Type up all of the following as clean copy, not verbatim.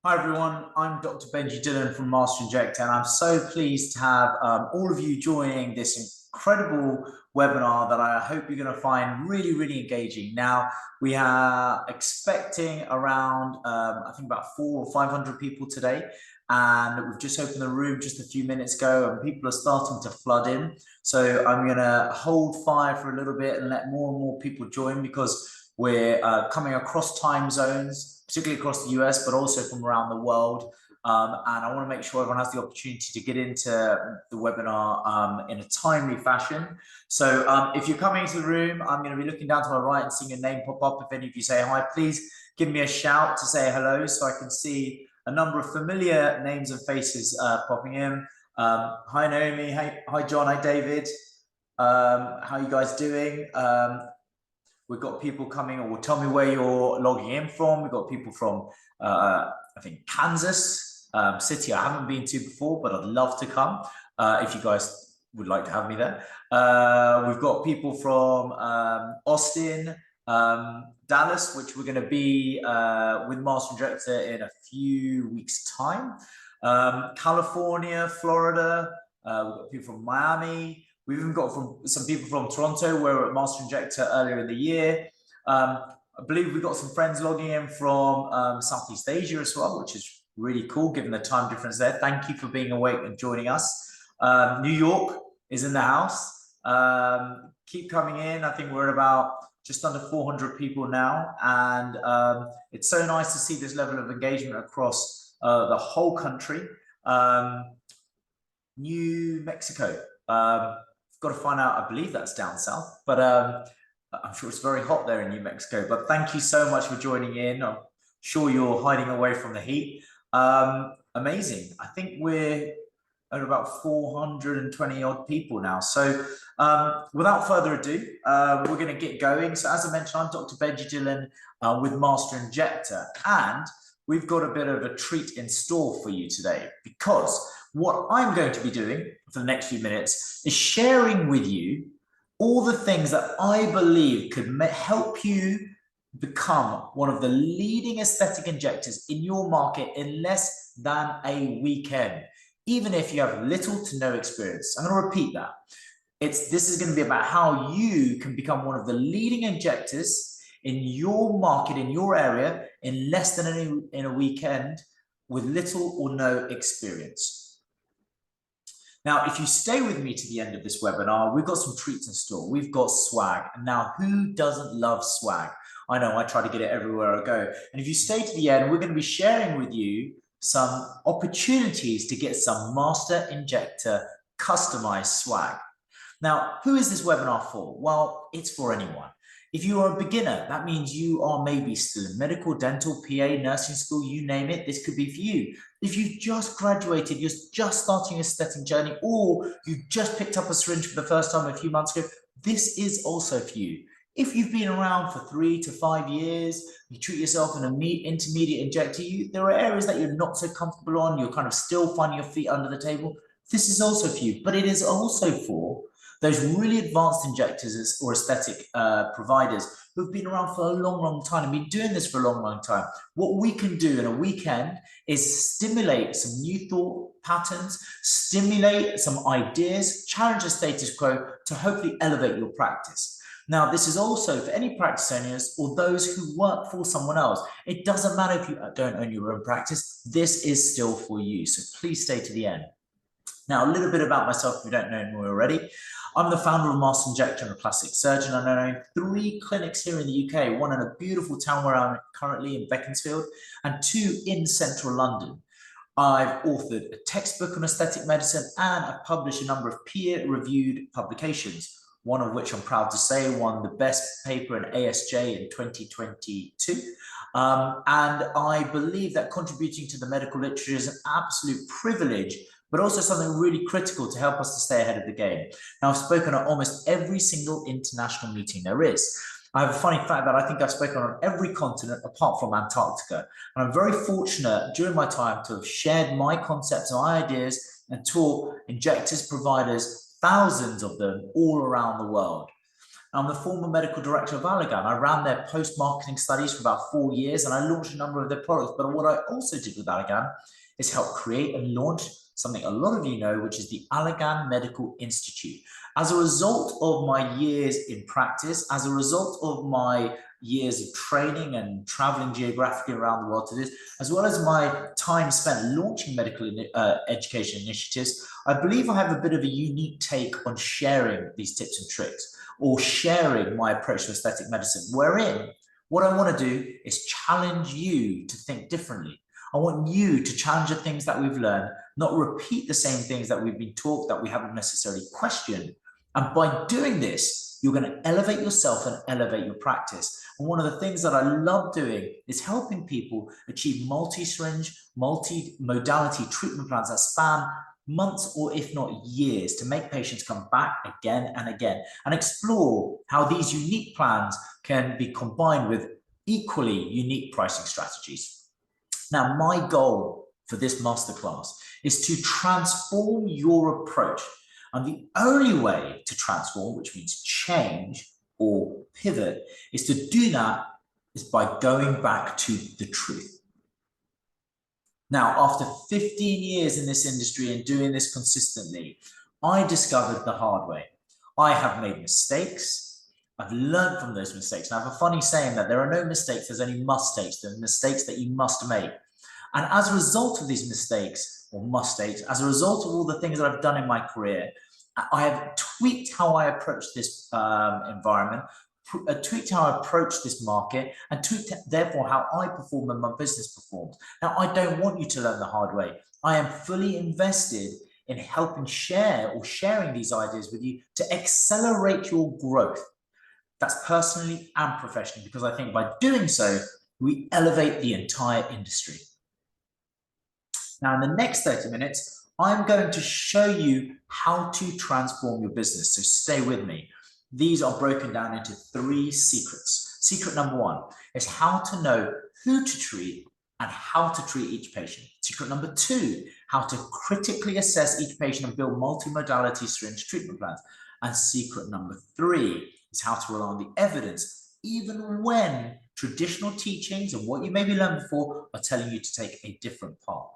Hi everyone, I'm Dr. Benji Dillon from Master Injector, and I'm so pleased to have all of you joining this incredible webinar that I hope you're going to find really, really engaging. Now, we are expecting around, I think about 400 or 500 people today, and we've just opened the room just a few minutes ago, and people are starting to flood in. So I'm going to hold fire for a little bit and let more and more people join because we're coming across time zones, particularly across the US, but also from around the world. And I want to make sure everyone has the opportunity to get into the webinar in a timely fashion. So if you're coming into the room, I'm going to be looking down to my right and seeing your name pop up. If any of you say hi, please give me a shout to say hello so I can see a number of familiar names and faces popping in. Hi, Naomi. Hi, John. Hi, David. How are you guys doing? We've got people coming, or tell me where you're logging in from. We've got people from, I think, Kansas City. I haven't been to before, but I'd love to come if you guys would like to have me there. We've got people from Austin, Dallas, which we're going to be with Master Injector in a few weeks' time. California, Florida. We've got people from Miami. We've even got some people from Toronto, where we were at Master Injector earlier in the year. I believe we've got some friends logging in from Southeast Asia as well, which is really cool given the time difference there. Thank you for being awake and joining us. New York is in the house. Keep coming in. I think we're at about just under 400 people now. And it's so nice to see this level of engagement across the whole country. New Mexico. Got to find out, I believe that's down south, but I'm sure it's very hot there in New Mexico. But thank you so much for joining in. I'm sure you're hiding away from the heat. Amazing. I think we're at about 420 odd people now. So without further ado, we're going to get going. So as I mentioned, I'm Dr. Benji Dillon with Master Injector, and we've got a bit of a treat in store for you today, because what I'm going to be doing for the next few minutes is sharing with you all the things that I believe could help you become one of the leading aesthetic injectors in your market in less than a weekend, even if you have little to no experience. I'm going to repeat that. This is going to be about how you can become one of the leading injectors in your market, in your area, in less than in a weekend with little or no experience. Now, if you stay with me to the end of this webinar, we've got some treats in store. We've got swag. Now, who doesn't love swag? I know I try to get it everywhere I go. And if you stay to the end, we're going to be sharing with you some opportunities to get some Master Injector customized swag. Now, who is this webinar for? Well, it's for anyone. If you are a beginner, that means you are maybe still in medical, dental, PA, nursing school, you name it, this could be for you. If you've just graduated, you're just starting your aesthetic journey, or you just picked up a syringe for the first time a few months ago, this is also for you. If you've been around for 3 to 5 years, you treat yourself an intermediate injector, there are areas that you're not so comfortable on, you're kind of still finding your feet under the table, this is also for you. But it is also for those really advanced injectors or aesthetic providers who've been around for a long, long time and been doing this for a long, long time. What we can do in a weekend is stimulate some new thought patterns, stimulate some ideas, challenge the status quo to hopefully elevate your practice. Now, this is also for any practice owners or those who work for someone else. It doesn't matter if you don't own your own practice. This is still for you. So please stay to the end. Now, a little bit about myself if you don't know me already. I'm the founder of Master Injector and a plastic surgeon. I own 3 clinics here in the UK, one in a beautiful town where I'm currently in Beaconsfield, and 2 in central London. I've authored a textbook on aesthetic medicine, and I've published a number of peer-reviewed publications, one of which I'm proud to say won the best paper in ASJ in 2022. And I believe that contributing to the medical literature is an absolute privilege, but also something really critical to help us to stay ahead of the game. Now, I've spoken at almost every single international meeting there is. I have a funny fact that I think I've spoken on every continent apart from Antarctica. And I'm very fortunate during my time to have shared my concepts and my ideas and taught injectors, providers, thousands of them all around the world. I'm the former medical director of Allergan. I ran their post-marketing studies for about 4 years, and I launched a number of their products. But what I also did with Allergan is help create and launch something a lot of you know, which is the Allergan Medical Institute. As a result of my years in practice, as a result of my years of training and traveling geographically around the world to this, as well as my time spent launching medical education initiatives, I believe I have a bit of a unique take on sharing these tips and tricks, or sharing my approach to aesthetic medicine, wherein what I want to do is challenge you to think differently. I want you to challenge the things that we've learned, not repeat the same things that we've been taught that we haven't necessarily questioned. And by doing this, you're going to elevate yourself and elevate your practice. And one of the things that I love doing is helping people achieve multi-syringe, multi-modality treatment plans that span months or if not years to make patients come back again and again, and explore how these unique plans can be combined with equally unique pricing strategies. Now, my goal for this masterclass is to transform your approach. And the only way to transform, which means change or pivot, is to do that is by going back to the truth. Now, after 15 years in this industry and doing this consistently, I discovered the hard way. I have made mistakes. I've learned from those mistakes. And I have a funny saying that there are no mistakes, there's only must-takes. There are mistakes that you must make. And as a result of these mistakes, or must-takes, as a result of all the things that I've done in my career, I have tweaked how I approach this environment, tweaked how I approach this market, and tweaked, therefore, how I perform and my business performs. Now, I don't want you to learn the hard way. I am fully invested in helping share or sharing these ideas with you to accelerate your growth. That's personally and professionally, because I think by doing so, we elevate the entire industry. Now, in the next 30 minutes, I'm going to show you how to transform your business. So stay with me. These are broken down into 3 secrets. Secret number 1 is how to know who to treat and how to treat each patient. Secret number 2, how to critically assess each patient and build multimodality syringe treatment plans. And secret number 3 is how to rely on the evidence, even when traditional teachings and what you maybe learned before are telling you to take a different path.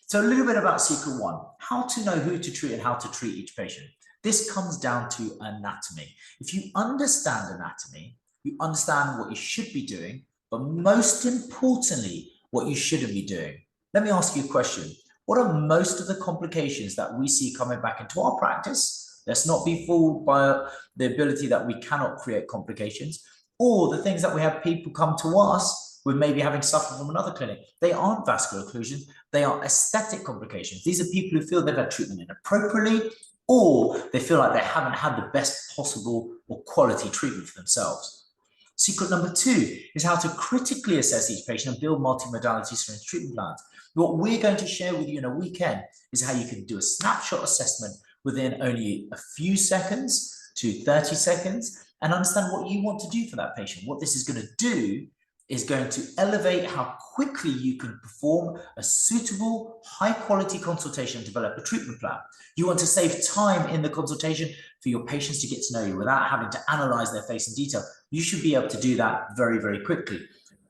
So a little bit about secret 1, how to know who to treat and how to treat each patient. This comes down to anatomy. If you understand anatomy, you understand what you should be doing, but most importantly, what you shouldn't be doing. Let me ask you a question. What are most of the complications that we see coming back into our practice? Let's not be fooled by the ability that we cannot create complications, or the things that we have people come to us with maybe having suffered from another clinic. They aren't vascular occlusions, they are aesthetic complications. These are people who feel they've had treatment inappropriately, or they feel like they haven't had the best possible or quality treatment for themselves. Secret number 2 is how to critically assess each patient and build multimodality syringe treatment plans. What we're going to share with you in a weekend is how you can do a snapshot assessment within only a few seconds to 30 seconds and understand what you want to do for that patient. What this is going to do is going to elevate how quickly you can perform a suitable, high-quality consultation and develop a treatment plan. You want to save time in the consultation for your patients to get to know you without having to analyze their face in detail. You should be able to do that very, very quickly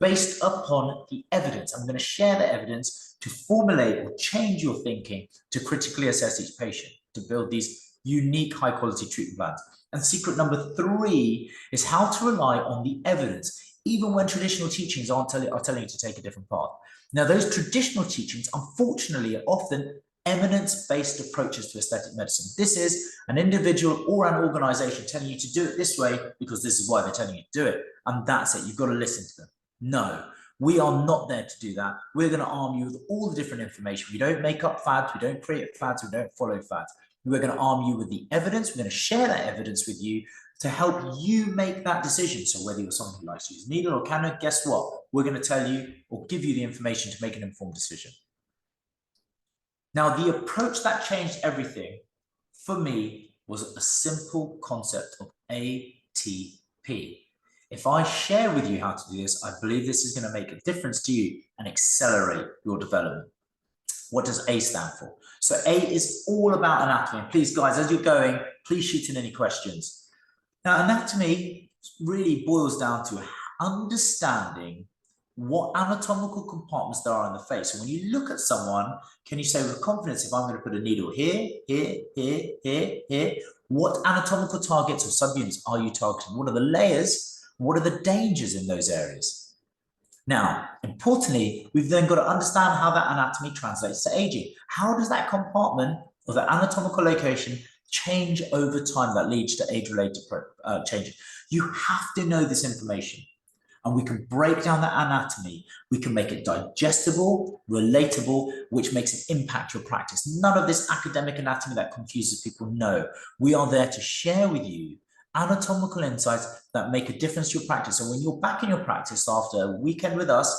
based upon the evidence. I'm going to share the evidence to formulate or change your thinking to critically assess each patient, to build these unique, high-quality treatment plans. And secret number 3 is how to rely on the evidence, even when traditional teachings are telling you to take a different path. Now, those traditional teachings, unfortunately, are often evidence-based approaches to aesthetic medicine. This is an individual or an organization telling you to do it this way because this is why they're telling you to do it. And that's it. You've got to listen to them. No, we are not there to do that. We're going to arm you with all the different information. We don't make up fads. We don't create fads. We don't follow fads. We're going to arm you with the evidence. We're going to share that evidence with you to help you make that decision. So whether you're someone who likes to use needle or camera, guess what? We're going to tell you or give you the information to make an informed decision. Now, the approach that changed everything for me was a simple concept of ATP. If I share with you how to do this, I believe this is going to make a difference to you and accelerate your development. What does A stand for? So A is all about anatomy. And please, guys, as you're going, please shoot in any questions. Now, anatomy really boils down to understanding what anatomical compartments there are in the face. So when you look at someone, can you say with confidence, if I'm going to put a needle here, here, here, here, here, what anatomical targets or subunits are you targeting? What are the layers? What are the dangers in those areas? Now, importantly, we've then got to understand how that anatomy translates to aging. How does that compartment or the anatomical location change over time that leads to age-related changes? You have to know this information. And we can break down that anatomy. We can make it digestible, relatable, which makes it impact your practice. None of this academic anatomy that confuses people. No, we are there to share with you anatomical insights that make a difference to your practice. And when you're back in your practice after a weekend with us,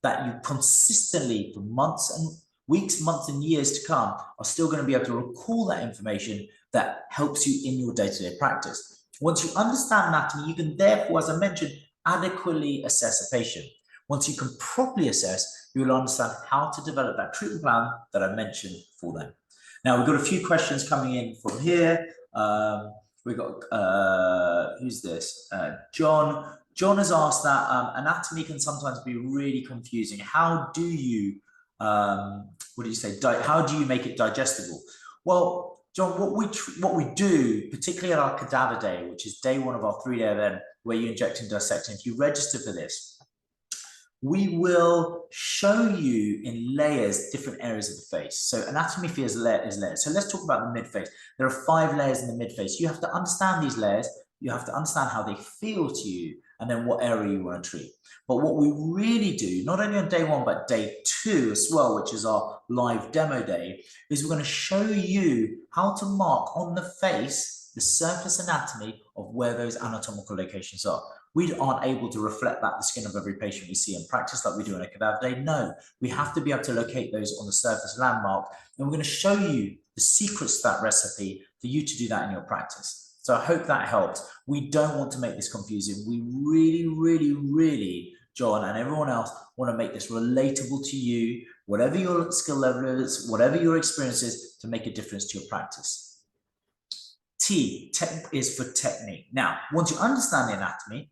that you consistently for months and weeks, months and years to come are still going to be able to recall that information that helps you in your day-to-day practice. Once you understand anatomy, you can therefore, as I mentioned, adequately assess a patient. Once you can properly assess, you will understand how to develop that treatment plan that I mentioned for them. Now, we've got a few questions coming in from here. We've got, who's this? John. John has asked that anatomy can sometimes be really confusing. How do you, what do you say? How do you make it digestible? Well, John, what we do, particularly at our cadaver day, which is day one of our 3-day event, where you inject and dissect, and if you register for this, we will show you in layers different areas of the face. So anatomy is layers. So let's talk about the mid-face. There are 5 layers in the mid-face. You have to understand these layers. You have to understand how they feel to you, and then what area you want to treat. But what we really do, not only on day 1, but day 2 as well, which is our live demo day, is we're going to show you how to mark on the face the surface anatomy of where those anatomical locations are. We aren't able to reflect that the skin of every patient we see in practice like we do on a cadaver day. No, we have to be able to locate those on the surface landmark. And we're going to show you the secrets to that recipe for you to do that in your practice. So I hope that helps. We don't want to make this confusing. We really, really, really, John and everyone else, want to make this relatable to you, whatever your skill level is, whatever your experience is, to make a difference to your practice. T is for technique. Now, once you understand the anatomy,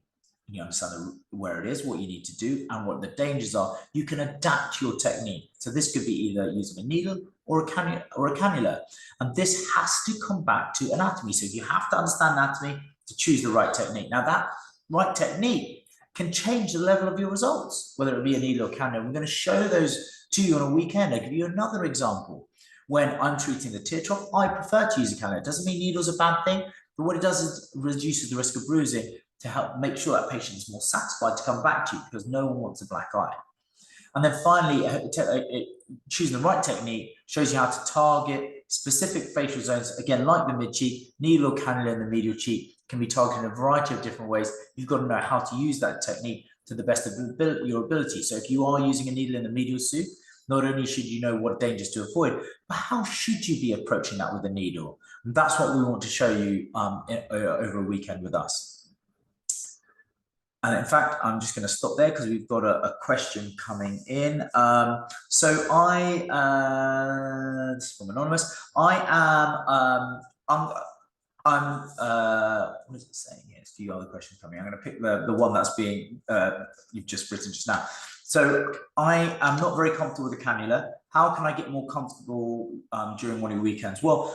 you understand where it is, what you need to do, and what the dangers are, you can adapt your technique. So this could be either using a needle or a cannula. And this has to come back to anatomy. So you have to understand anatomy to choose the right technique. Now, that right technique can change the level of your results, whether it be a needle or cannula. We're going to show those to you on a weekend. I'll give you another example. When I'm treating the tear trough, I prefer to use a cannula. It doesn't mean needle's a bad thing, but what it does is reduces the risk of bruising to help make sure that patient is more satisfied to come back to you, because no one wants a black eye. And then finally, choosing the right technique shows you how to target specific facial zones. Again, like the mid-cheek, needle or cannula in the medial cheek can be targeted in a variety of different ways. You've got to know how to use that technique to the best of your ability. So if you are using a needle in the medial suit, not only should you know what dangers to avoid, but how should you be approaching that with a needle? And that's what we want to show you over a weekend with us. And in fact, I'm just going to stop there because we've got a question coming in. This is from Anonymous. What is it saying here? There's a few other questions coming. I'm going to pick the one that's being, you've just written just now. So I am not very comfortable with the cannula. How can I get more comfortable during one of your weekends? Well,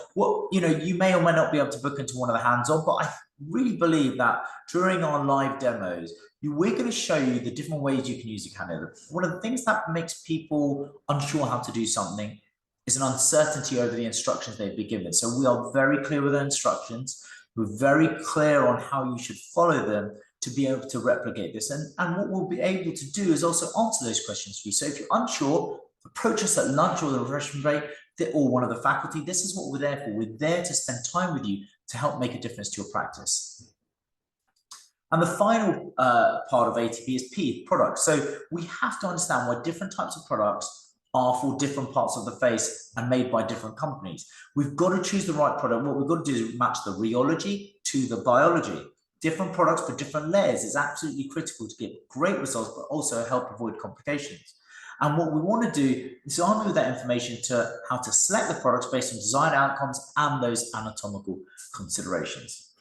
you may or may not be able to book into one of the hands-on, but I really believe that during our live demos, we're going to show you the different ways you can use a cannula. One of the things that makes people unsure how to do something is an uncertainty over the instructions they've been given. So we are very clear with our instructions. We're very clear on how you should follow them to be able to replicate this. And what we'll be able to do is also answer those questions for you. So if you're unsure, approach us at lunch or the refreshment break or one of the faculty. This is what we're there for. We're there to spend time with you to help make a difference to your practice. And the final part of ATP is P, products. So we have to understand why different types of products are for different parts of the face and made by different companies. We've got to choose the right product. What we've got to do is match the rheology to the biology. Different products for different layers is absolutely critical to get great results, but also help avoid complications. And what we want to do is arm you with that information to how to select the products based on desired outcomes and those anatomical considerations.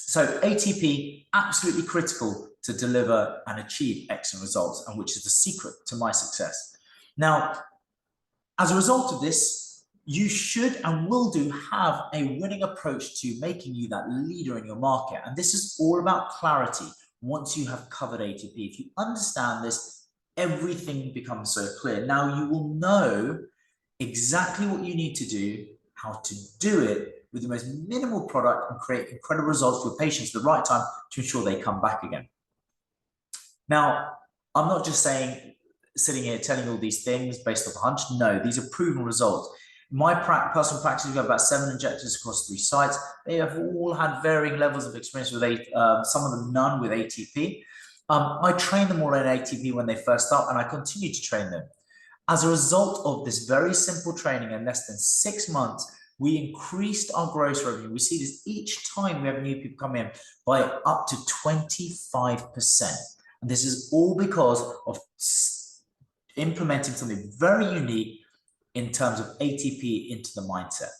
So ATP, absolutely critical to deliver and achieve excellent results, and which is the secret to my success. Now, as a result of this, you should and will have a winning approach to making you that leader in your market. And this is all about clarity. Once you have covered ATP, if you understand this, everything becomes so clear. Now you will know exactly what you need to do, how to do it with the most minimal product, and create incredible results for your patients at the right time to ensure they come back again. Now, I'm not just sitting here telling you all these things based off a hunch. No, these are proven results. My personal practice, we have about 7 injectors across 3 sites. They have all had varying levels of experience with some of them none with ATP. I train them all in ATP when they first start, and I continue to train them. As a result of this very simple training, in less than 6 months, we increased our gross revenue. We see this each time we have new people come in by up to 25%. And this is all because of implementing something very unique in terms of ATP into the mindset.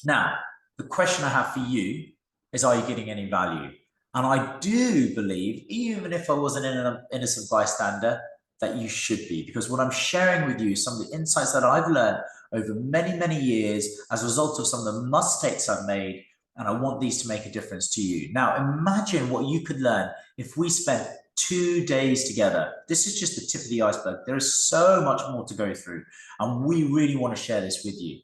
Now, the question I have for you is, are you getting any value? And I do believe, even if I wasn't an innocent bystander, that you should be, because what I'm sharing with you, some of the insights that I've learned over many, many years as a result of some of the mistakes I've made, and I want these to make a difference to you. Now, imagine what you could learn if we spent 2 days together. This is just the tip of the iceberg. There is so much more to go through, and we really want to share this with you.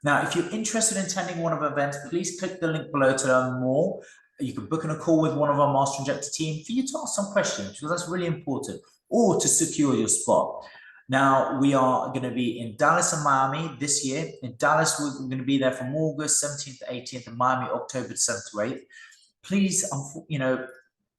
Now, if you're interested in attending one of our events, please click the link below to learn more. You can book in a call with one of our Master Injector team for you to ask some questions, because that's really important, or to secure your spot. Now, we are going to be in Dallas and Miami this year. In Dallas, we're going to be there from August 17th to 18th, and Miami, October 7th to 8th. Please, I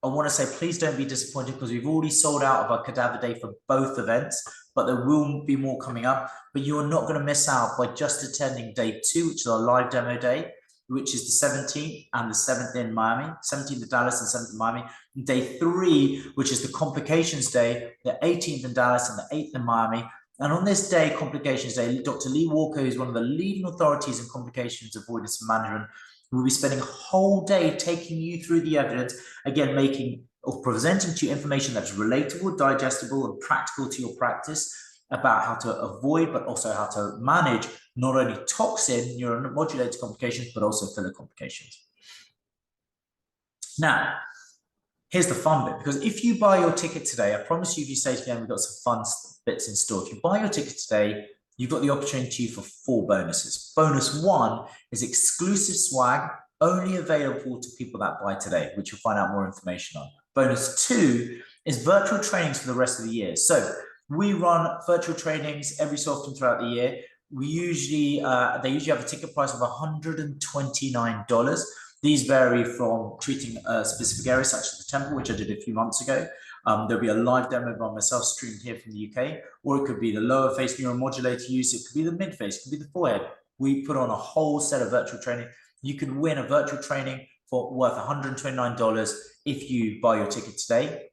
want to say, please don't be disappointed, because we've already sold out of our cadaver day for both events, but there will be more coming up. But you're not going to miss out by just attending day 2, which is our live demo day, which is the 17th and the 7th in Miami, 17th in Dallas and 7th in Miami. And day 3, which is the complications day, the 18th in Dallas and the 8th in Miami. And on this day, complications day, Dr. Lee Walker, who's one of the leading authorities in complications avoidance and management, will be spending a whole day taking you through the evidence, again, making or presenting to you information that's relatable, digestible, and practical to your practice about how to avoid, but also how to manage not only toxin neuromodulator complications, but also filler complications. Now, here's the fun bit, because if you buy your ticket today, I promise you, if you stay together, we've got some fun bits in store. If you buy your ticket today, you've got the opportunity for 4 bonuses. Bonus 1 is exclusive swag, only available to people that buy today, which you'll find out more information on. Bonus 2 is virtual trainings for the rest of the year. So we run virtual trainings every so often throughout the year. We usually, they usually have a ticket price of $129. These vary from treating a specific area, such as the temple, which I did a few months ago. There'll be a live demo by myself streamed here from the UK, or it could be the lower face neuromodulator use. It could be the mid face, it could be the forehead. We put on a whole set of virtual training. You can win a virtual training for worth $129 if you buy your ticket today.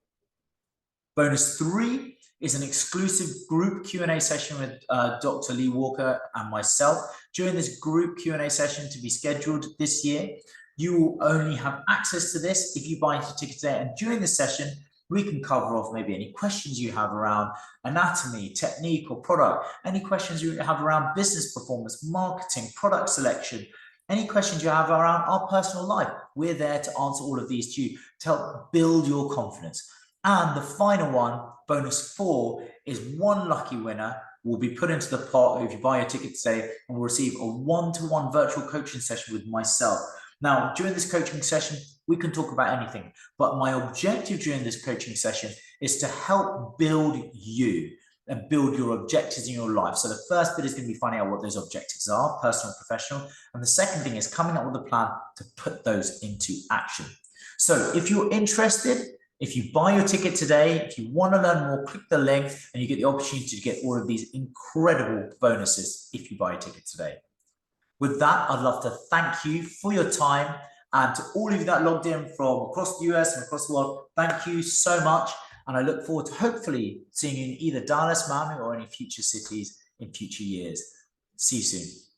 Bonus 3 is an exclusive group Q&A session with Dr. Lee Walker and myself. During this group Q&A session, to be scheduled this year, you will only have access to this if you buy into ticket today. And during this session, we can cover off maybe any questions you have around anatomy, technique, or product, any questions you have around business performance, marketing, product selection, any questions you have around our personal life. We're there to answer all of these to you, to help build your confidence. And the final one, bonus 4, is 1 lucky winner will be put into the pot if you buy a ticket today, and will receive a 1-to-1 virtual coaching session with myself. Now, during this coaching session, we can talk about anything, but my objective during this coaching session is to help build you and build your objectives in your life. So the first bit is going to be finding out what those objectives are, personal and professional. And the second thing is coming up with a plan to put those into action. So if you're interested, if you buy your ticket today, if you want to learn more, click the link and you get the opportunity to get all of these incredible bonuses if you buy a ticket today. With that, I'd love to thank you for your time, and to all of you that logged in from across the US and across the world, thank you so much. And I look forward to hopefully seeing you in either Dallas, Miami, or any future cities in future years. See you soon.